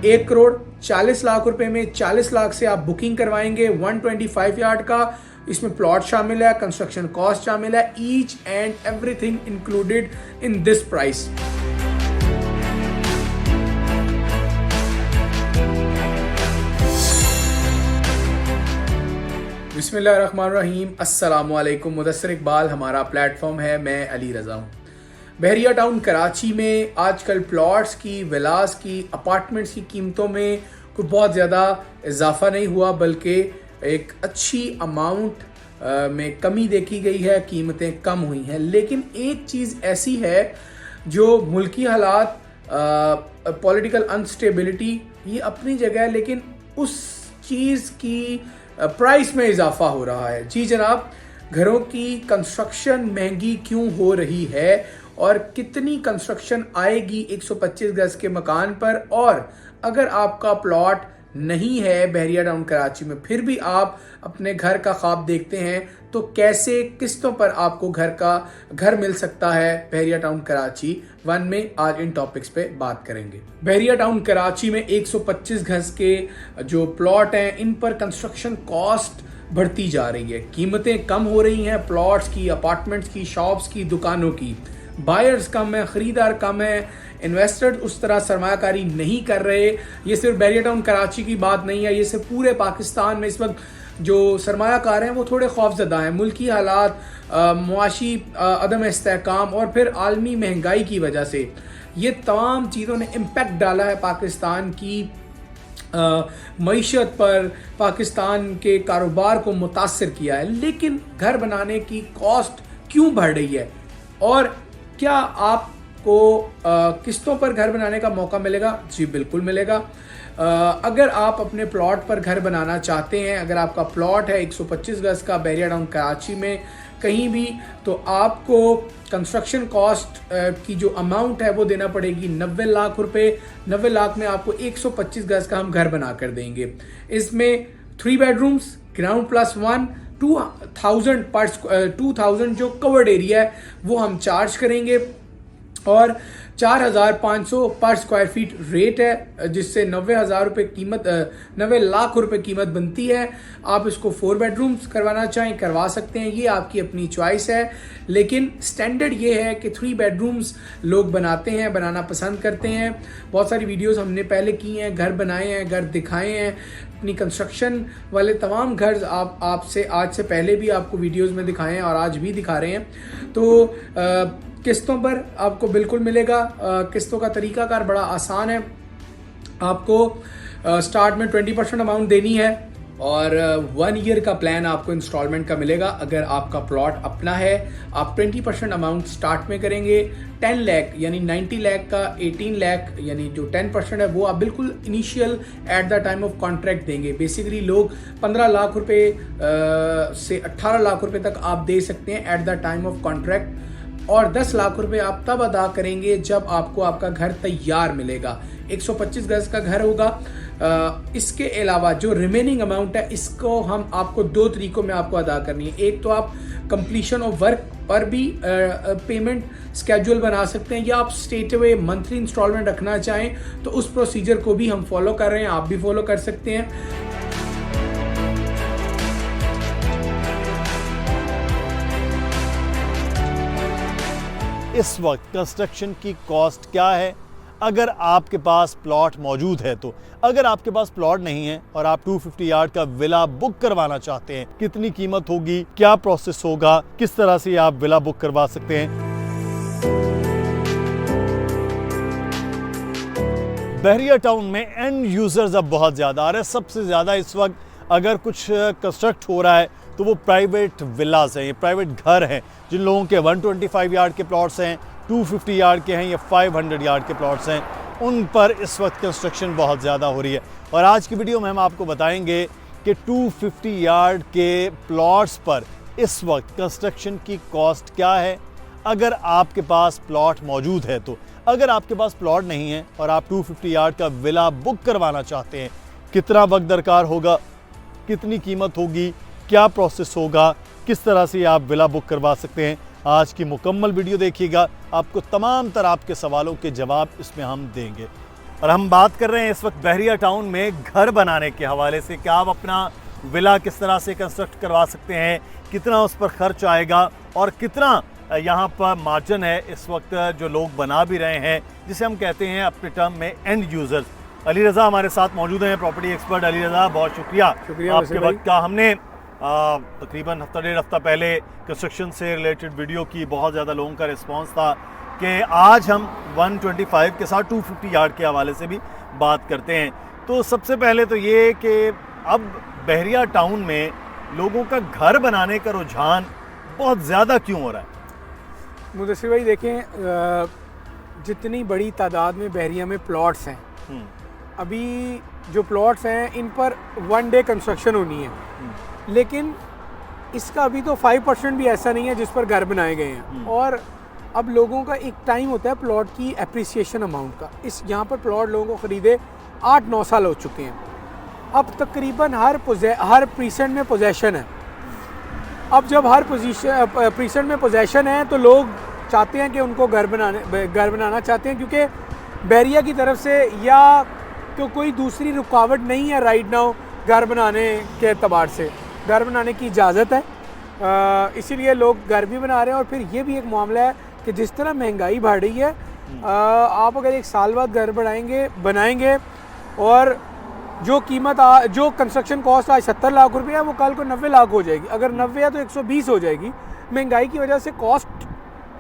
1,40,00,000 में 40 लाख से आप बुकिंग करवाएंगे 125 यार्ड का। इसमें प्लॉट शामिल है, कंस्ट्रक्शन कॉस्ट शामिल है, each and everything included in this price. बिस्मिल्लाहिर्रहमानिर्रहीम, अस्सलामुअलैकुम। मुदस्सिर इकबाल हमारा प्लेटफॉर्म है, मैं अली रज़ा हूँ। बहरिया टाउन कराची में आजकल प्लॉट्स की, विलास की, अपार्टमेंट्स की कीमतों में कोई बहुत ज़्यादा इजाफा नहीं हुआ, बल्कि एक अच्छी अमाउंट में कमी देखी गई है, कीमतें कम हुई हैं। लेकिन एक चीज़ ऐसी है जो मुल्की हालात, पॉलिटिकल अनस्टेबिलिटी, ये अपनी जगह है, लेकिन उस चीज़ की प्राइस में इजाफा हो रहा है। जी जनाब, घरों की कंस्ट्रक्शन महंगी क्यों हो रही है और कितनी कंस्ट्रक्शन आएगी 125 गज के मकान पर, और अगर आपका प्लॉट नहीं है बहरिया टाउन कराची में, फिर भी आप अपने घर का ख्वाब देखते हैं, तो कैसे किस्तों पर आपको घर मिल सकता है बहरिया टाउन कराची 1 में। आज इन टॉपिक्स पे बात करेंगे। बहरिया टाउन कराची में 125 गज के जो प्लॉट हैं, इन पर कंस्ट्रक्शन कॉस्ट बढ़ती जा रही है, कीमतें कम हो रही हैं प्लॉट्स की, अपार्टमेंट्स की, शॉप्स की, दुकानों की। बायर्स कम है, ख़रीदार कम है, इन्वेस्टर्स उस तरह सरमायाकारी नहीं कर रहे। ये सिर्फ बहरिया टाउन कराची की बात नहीं है, ये सिर्फ पूरे पाकिस्तान में इस वक्त जो सरमायाकार हैं वो थोड़े खौफजदा हैं। मुल्की हालात, मुआशी अदम इस्तेहकाम और फिर आलमी महंगाई की वजह से ये तमाम चीज़ों ने इम्पेक्ट डाला है पाकिस्तान की मईशत पर, पाकिस्तान के कारोबार को मुतासर किया है। लेकिन घर बनाने की कॉस्ट क्यों बढ़ रही है और क्या आपको किस्तों पर घर बनाने का मौका मिलेगा? जी बिल्कुल मिलेगा। अगर आप अपने प्लॉट पर घर बनाना चाहते हैं, अगर आपका प्लॉट है 125 गज का बहरिया टाउन कराची में कहीं भी, तो आपको कंस्ट्रक्शन कॉस्ट की जो अमाउंट है वो देना पड़ेगी 90 लाख रुपए। 90 लाख में आपको 125 गज का हम घर बना कर देंगे। इसमें 3 बेडरूम्स, ग्राउंड +1, 2000 जो कवर्ड एरिया है वो हम चार्ज करेंगे, और 4,500 पर स्क्वायर फीट रेट है, जिससे 90,000 रुपये कीमत, 90 लाख रुपए कीमत बनती है। आप इसको 4 बेडरूम्स करवाना चाहें करवा सकते हैं, ये आपकी अपनी चॉइस है। लेकिन स्टैंडर्ड ये है कि 3 बेडरूम्स लोग बनाते हैं, बनाना पसंद करते हैं। बहुत सारी वीडियोस हमने पहले की हैं, घर बनाए हैं, घर दिखाए हैं, अपनी कंस्ट्रक्शन वाले तमाम घर आपसे आज से पहले भी आपको वीडियोस में दिखाए हैं और आज भी दिखा रहे हैं। तो किस्तों पर आपको बिल्कुल मिलेगा। किस्तों का तरीकाकार बड़ा आसान है। आपको स्टार्ट में 20% अमाउंट देनी है और 1 ईयर का प्लान आपको इंस्टॉलमेंट का मिलेगा। अगर आपका प्लॉट अपना है, आप 20% अमाउंट स्टार्ट में करेंगे। 10 लाख यानी 90 लाख का 18 लाख यानी जो 10% है वो आप बिल्कुल initial at the time of contract देंगे। बेसिकली लोग 15 लाख रुपए से 18 लाख रुपए तक आप दे सकते हैं at the time of contract, और 10 लाख रुपए आप तब अदा करेंगे जब आपको आपका घर तैयार मिलेगा। 125 गज का घर होगा। इसके अलावा जो रिमेनिंग अमाउंट है, इसको हम आपको 2 तरीकों में आपको अदा करनी है। एक तो आप कंप्लीशन ऑफ वर्क पर भी पेमेंट स्केड्यूल बना सकते हैं, या आप स्ट्रेट अवे मंथली इंस्टॉलमेंट रखना चाहें तो उस प्रोसीजर को भी हम फॉलो कर रहे हैं, आप भी फॉलो कर सकते हैं। इस वक्त कंस्ट्रक्शन की कॉस्ट क्या है अगर आपके पास प्लॉट मौजूद है तो। अगर आपके पास प्लॉट नहीं है और आप 250 यार्ड का विला बुक करवाना चाहते हैं, कितनी कीमत होगी, क्या प्रोसेस होगा, किस तरह से आप विला बुक करवा सकते हैं। बहरिया टाउन में एंड यूजर्स अब बहुत ज़्यादा आ रहे हैं। सबसे ज़्यादा इस वक्त अगर कुछ कंस्ट्रक्ट हो रहा है तो वो प्राइवेट विलास हैं, ये प्राइवेट घर हैं। जिन लोगों के 125 यार्ड के प्लॉट्स हैं, 250 यार्ड के हैं या 500 यार्ड के प्लॉट्स हैं, उन पर इस वक्त कंस्ट्रक्शन बहुत ज़्यादा हो रही है। और आज की वीडियो में हम आपको बताएंगे कि 250 यार्ड के प्लॉट्स पर इस वक्त कंस्ट्रक्शन की कॉस्ट क्या है अगर आपके पास प्लॉट मौजूद है तो। अगर आपके पास प्लॉट नहीं है और आप 250 यार्ड का विला बुक करवाना चाहते हैं, कितना वक्त दरकार होगा, कितनी कीमत होगी, क्या प्रोसेस होगा, किस तरह से आप विला बुक करवा सकते हैं। आज की मुकम्मल वीडियो देखिएगा, आपको तमाम तरह आपके सवालों के जवाब इसमें हम देंगे। और हम बात कर रहे हैं इस वक्त बहरिया टाउन में घर बनाने के हवाले से कि आप अपना विला किस तरह से कंस्ट्रक्ट करवा सकते हैं, कितना उस पर खर्च आएगा और कितना यहाँ पर मार्जिन है इस वक्त जो लोग बना भी रहे हैं, जिसे हम कहते हैं अपने टर्म में एंड यूज़र्स। अली रज़ा हमारे साथ मौजूद हैं, प्रॉपर्टी एक्सपर्ट। अली रज़ा, बहुत शुक्रिया आपके वक्त का। हमने तकरीबन हफ्ता डेढ़ हफ्ता पहले कंस्ट्रक्शन से रिलेटेड वीडियो की, बहुत ज़्यादा लोगों का रिस्पांस था कि आज हम 125 के साथ 250 यार्ड के हवाले से भी बात करते हैं। तो सबसे पहले तो ये कि अब बहरिया टाउन में लोगों का घर बनाने का रुझान बहुत ज़्यादा क्यों हो रहा है? मुदस्सिर भाई देखें, जितनी बड़ी तादाद में बहरिया में प्लॉट्स हैं, अभी जो प्लॉट्स हैं इन पर 1 डे कंस्ट्रक्शन होनी है, लेकिन इसका अभी तो 5% भी ऐसा नहीं है जिस पर घर बनाए गए हैं। और अब लोगों का एक टाइम होता है प्लॉट की एप्रिसिएशन अमाउंट का। इस यहाँ पर प्लॉट लोगों को ख़रीदे 8-9 साल हो चुके हैं। अब तकरीबन हर प्रीसेंट में पोजेशन है। अब जब हर प्रीसेंट में पोजेशन है तो लोग चाहते हैं कि उनको घर बनाना चाहते हैं, क्योंकि बहरिया की तरफ से या तो कोई दूसरी रुकावट नहीं है राइट नाउ घर बनाने के एतबार से। घर बनाने की इजाज़त है, इसीलिए लोग घर भी बना रहे हैं। और फिर ये भी एक मामला है कि जिस तरह महंगाई बढ़ रही है, आप अगर 1 साल बाद घर बनाएंगे और जो जो कंस्ट्रक्शन कॉस्ट आज 70 लाख रुपये है वो कल को 90 लाख हो जाएगी। अगर 90 है तो 120 हो जाएगी। महंगाई की वजह से कॉस्ट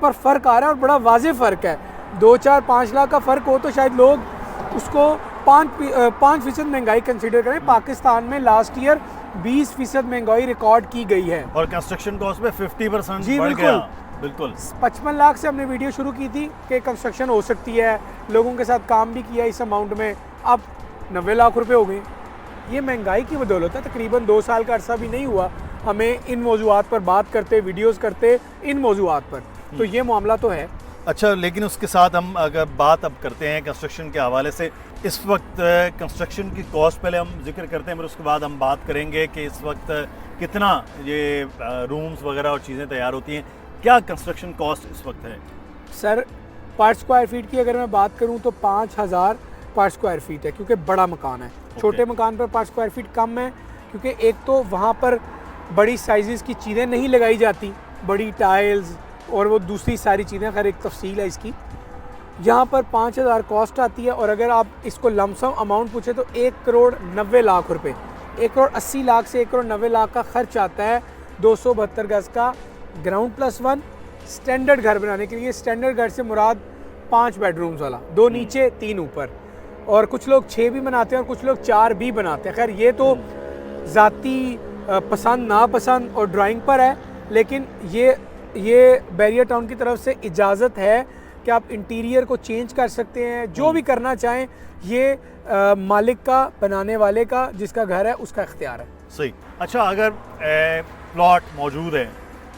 पर फ़र्क आ रहा है और बड़ा वाज़ेह फ़र्क है। 2-4-5 लाख का फ़र्क हो तो शायद लोग उसको 5% महंगाई कंसीडर करें। पाकिस्तान में लास्ट ईयर 20% महंगाई रिकॉर्ड की गई है और कंस्ट्रक्शन कॉस्ट में 50% जी बढ़ गया। बिल्कुल 55 लाख से हमने वीडियो शुरू की थी कि कंस्ट्रक्शन हो सकती है, लोगों के साथ काम भी किया इस अमाउंट में, अब 90 लाख रुपए हो गए। ये महंगाई की बदौलत है। तकरीबन 2 साल का अरसा भी नहीं हुआ हमें इन मौजूआत पर बात करते, वीडियोस करते इन मौजूआत पर, तो ये मामला तो है। अच्छा, लेकिन उसके साथ हम अगर बात अब करते हैं कंस्ट्रक्शन के हवाले से, इस वक्त कंस्ट्रक्शन की कॉस्ट पहले हम जिक्र करते हैं, फिर उसके बाद हम बात करेंगे कि इस वक्त कितना ये रूम्स वगैरह और चीज़ें तैयार होती हैं। क्या कंस्ट्रक्शन कॉस्ट इस वक्त है? सर, पर स्क्वायर फीट की अगर मैं बात करूं तो 5000 पर स्क्वायर फीट है, क्योंकि बड़ा मकान है। छोटे मकान पर स्क्वायर फीट कम है, क्योंकि एक तो वहाँ पर बड़ी साइज़ की चीज़ें नहीं लगाई जाती, बड़ी टाइल्स और वो दूसरी सारी चीज़ें, खैर एक तफसील है इसकी। यहाँ पर 5000 कॉस्ट आती है। और अगर आप इसको लमसम अमाउंट पूछे तो 1 करोड़ 90 लाख रुपए, 1 करोड़ 80 लाख से 1 करोड़ 90 लाख का खर्च आता है 272 गज़ का ग्राउंड प्लस 1 स्टैंडर्ड घर बनाने के लिए। स्टैंडर्ड घर से मुराद 5 बेडरूम्स वाला, 2 नीचे 3 ऊपर, और कुछ लोग 6 भी बनाते हैं और कुछ लोग 4 भी बनाते हैं। खैर ये तो ज़ाती पसंद नापसंद और ड्राइंग पर है, लेकिन ये बहरिया टाउन की तरफ से इजाज़त है कि आप इंटीरियर को चेंज कर सकते हैं, जो भी करना चाहें। ये मालिक का, बनाने वाले का, जिसका घर है उसका इख्तियार है। सही। अच्छा, अगर प्लॉट मौजूद है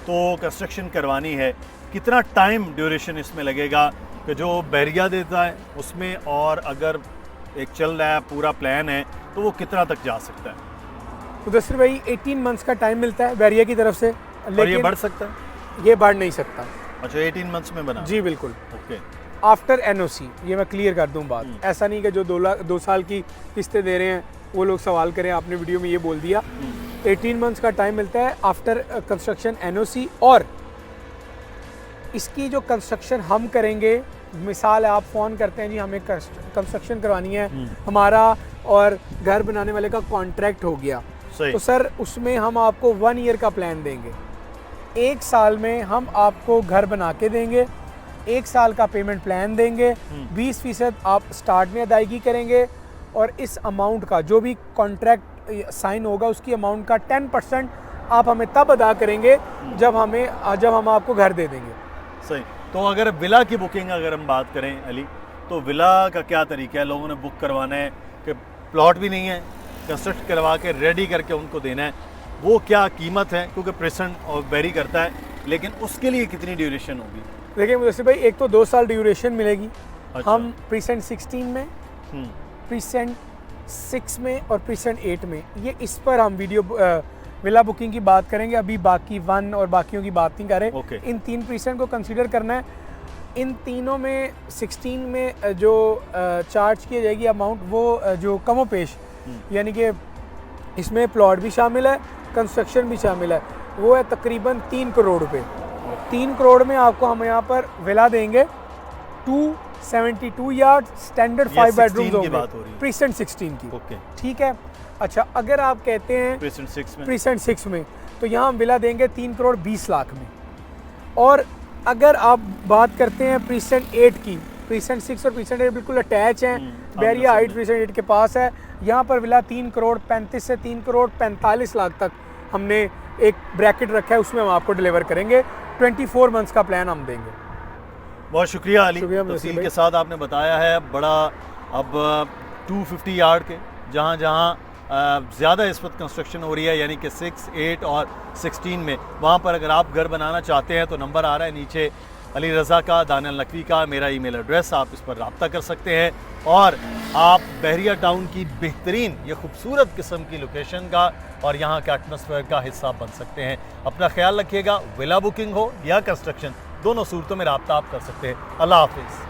तो कंस्ट्रक्शन करवानी है, कितना टाइम ड्यूरेशन इसमें लगेगा कि जो बहरिया देता है उसमें, और अगर एक चल रहा है पूरा प्लान है तो वो कितना तक जा सकता है? मुदस्सिर भाई 18 मंथ्स का टाइम मिलता है बहरिया की तरफ से, लेकिन ये बढ़ सकता है? ये बढ़ नहीं सकता। अच्छा, 18 मंथ्स में बना? जी बिल्कुल। ओके। आफ्टर NOC, ये मैं क्लियर कर दूं बात। ऐसा नहीं कि जो 2 साल की किस्तें दे रहे हैं वो लोग सवाल करें, आपने वीडियो में ये बोल दिया। 18 मंथ्स का टाइम मिलता है आफ्टर कंस्ट्रक्शन NOC। और इसकी जो कंस्ट्रक्शन हम करेंगे, मिसाल है आप फ़ोन करते हैं जी हमें कंस्ट्रक्शन करवानी है, हमारा और घर बनाने वाले का कॉन्ट्रैक्ट हो गया, तो सर उसमें हम आपको 1 ईयर का प्लान देंगे। 1 साल में हम आपको घर बना के देंगे, 1 साल का पेमेंट प्लान देंगे, 20% आप स्टार्ट में अदायगी करेंगे, और इस अमाउंट का जो भी कॉन्ट्रैक्ट साइन होगा उसकी अमाउंट का 10% आप हमें तब अदा करेंगे जब हम आपको घर दे देंगे। सही। तो अगर विला की बुकिंग अगर हम बात करें अली, तो विला का क्या तरीका है? लोगों ने बुक करवाना है कि प्लॉट भी नहीं है, कंस्ट्रक्ट करवा के रेडी करके उनको देना है, वो क्या कीमत है? क्योंकि प्रेजेंट और वेरी करता है, लेकिन उसके लिए कितनी ड्यूरेशन होगी? देखिए मुदस्सिर भाई, एक तो 2 साल ड्यूरेशन मिलेगी। अच्छा। हम प्रीसेंट 16 में, प्रीसेंट 6 में और प्रीसेंट 8 में, ये इस पर हम विला बुकिंग की बात करेंगे। अभी बाकी 1 और बाकियों की बात नहीं कर रहे। Okay. इन 3% को कंसीडर करना है। इन तीनों में 16 में जो चार्ज की जाएगी अमाउंट वो जो कमो पेश यानी कि इसमें प्लॉट भी शामिल है, कंस्ट्रक्शन भी शामिल है, वो है तकरीबन 3 करोड़ रुपए। 3 करोड़ में आपको हम यहाँ पर विला देंगे 272 यार्ड स्टैंडर्ड 5 बेडरूम्स होंगे, प्रीसेंट 16 की। ओके, ठीक है। अच्छा, अगर आप कहते हैं प्रीसेंट 6 में तो यहाँ हम विला देंगे 3 करोड़ 20 लाख में। और अगर आप बात करते हैं प्रीसेंट 8 की, प्रीसेंट 6 और प्रीसेंट 8 बिल्कुल अटैच हैं, बैरिया हाइट प्रीसेंट 8 के पास है। यहाँ पर विला 3 करोड़ 35 से 3 करोड़ 45 लाख तक हमने एक ब्रैकेट रखा है, उसमें हम आपको डिलीवर करेंगे। 24 मंथ्स का प्लान हम देंगे। बहुत शुक्रिया अली, तफसील के साथ आपने बताया है। बड़ा अब 250 यार्ड के जहाँ जहाँ ज़्यादा इस वक्त कंस्ट्रक्शन हो रही है, यानी कि 6, 8 और 16 में, वहाँ पर अगर आप घर बनाना चाहते हैं तो नंबर आ रहा है नीचे, अली रज़ा का, दानियल नकवी का, मेरा ईमेल एड्रेस, आप इस पर रब्ता कर सकते हैं और आप बहरिया टाउन की बेहतरीन ये खूबसूरत किस्म की लोकेशन का और यहाँ के एटमॉस्फेयर का हिस्सा बन सकते हैं। अपना ख्याल रखिएगा। विला बुकिंग हो या कंस्ट्रक्शन, दोनों सूरतों में रब्ता आप कर सकते हैं। अल्लाह हाफिज़।